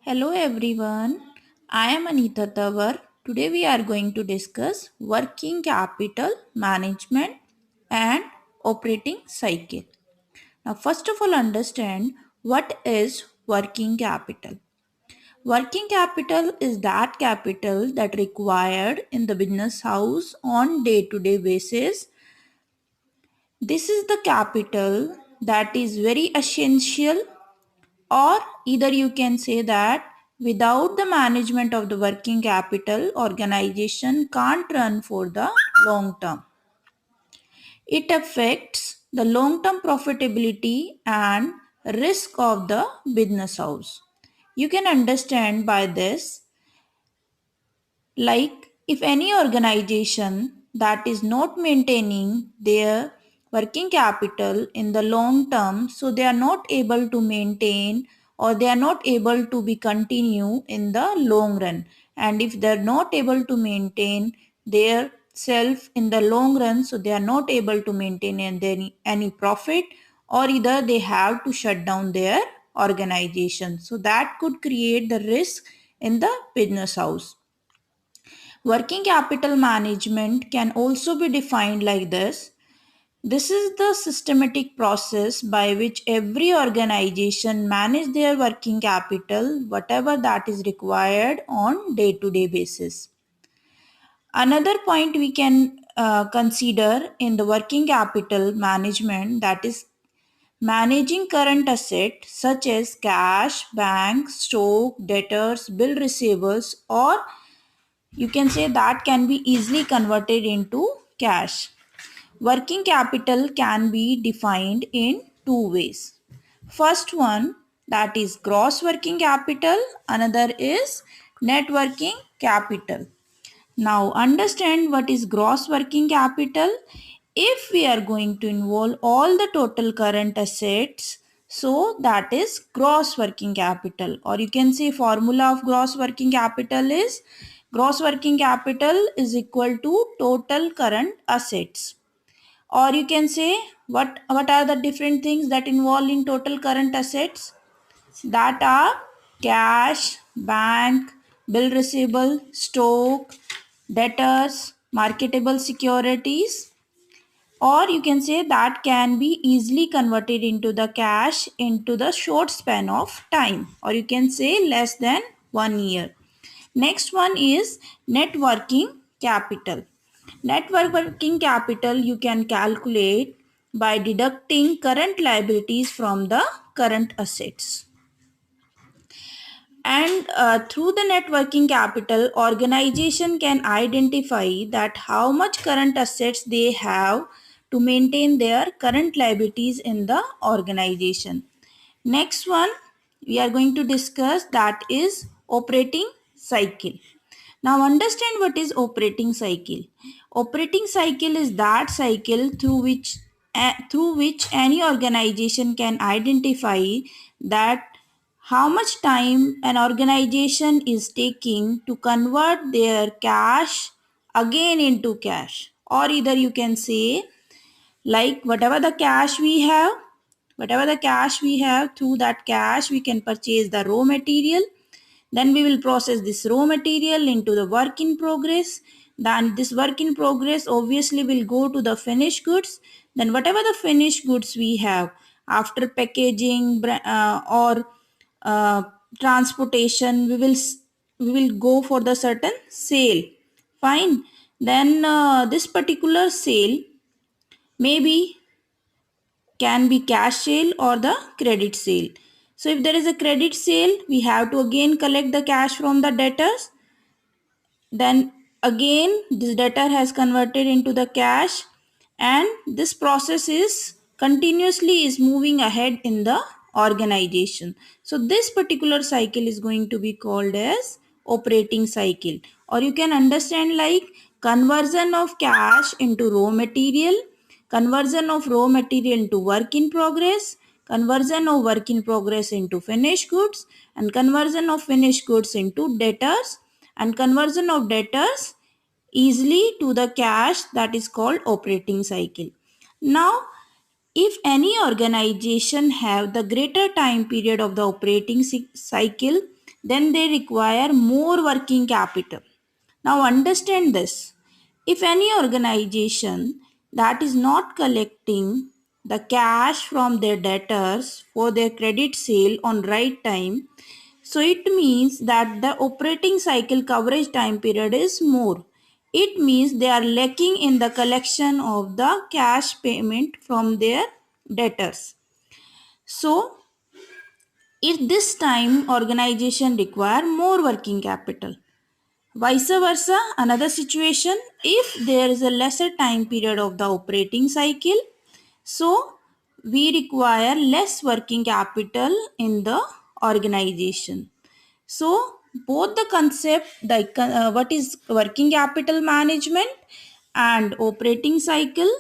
Hello everyone, I am Anita Tawar. Today we are going to discuss working capital management and operating cycle. Now first of all understand what is working capital. Working capital is that capital that required in the business house on day-to-day basis. This is the capital that is very essential, or either you can say that without the management of the working capital, organization can't run for the long term. It affects the long term profitability and risk of the business house. You can understand by this, like if any organization that is not maintaining their working capital in the long term, so they are not able to maintain or they are not able to be continue in the long run. And if they are not able to maintain their self in the long run, so they are not able to maintain any profit, or either they have to shut down their organization. So that could create the risk in the business house. Working capital management can also be defined like this. This is the systematic process by which every organization manage their working capital, whatever that is required on day-to-day basis. Another point we can consider in the working capital management, that is managing current assets such as cash, bank, stock, debtors, bill receivables, or you can say that can be easily converted into cash. Working capital can be defined in two ways. First one, that is gross working capital, another is net working capital. Now understand what is gross working capital. If we are going to involve all the total current assets, so that is gross working capital, or you can say formula of gross working capital is gross working capital is equal to total current assets. Or you can say what are the different things that involve in total current assets? That are cash, bank, bill receivable, stock, debtors, marketable securities, or you can say that can be easily converted into the cash into the short span of time, or you can say less than 1 year. Next one is net working capital. Net working capital you can calculate by deducting current liabilities from the current assets. And through the net working capital, organization can identify that how much current assets they have to maintain their current liabilities in the organization. Next one we are going to discuss, that is operating cycle. Now understand what is operating cycle. Operating cycle is that cycle through which any organization can identify that how much time an organization is taking to convert their cash again into cash, or either you can say like whatever the cash we have, through that cash we can purchase the raw material, then we will process this raw material into the work in progress. Then this work in progress obviously will go to the finished goods. Then whatever the finished goods we have after packaging or uh, transportation, we will go for the certain sale. Fine. Then this particular sale maybe can be cash sale or the credit sale. So if there is a credit sale, we have to again collect the cash from the debtors. Then again this debtor has converted into the cash, and this process is continuously is moving ahead in the organization. So this particular cycle is going to be called as operating cycle, or you can understand like conversion of cash into raw material, conversion of raw material into work in progress, conversion of work in progress into finished goods, and conversion of finished goods into debtors, and conversion of debtors easily to the cash, that is called operating cycle. Now if any organization have the greater time period of the operating cycle, then they require more working capital. Now understand this. If any organization that is not collecting the cash from their debtors for their credit sale on right time, so it means that the operating cycle coverage time period is more. It means they are lacking in the collection of the cash payment from their debtors. So if this time organization require more working capital. Vice versa, another situation, if there is a lesser time period of the operating cycle, so we require less working capital in the organization. So both the concept, what is working capital management and operating cycle,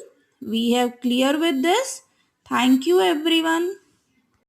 we have clear with this. Thank you everyone.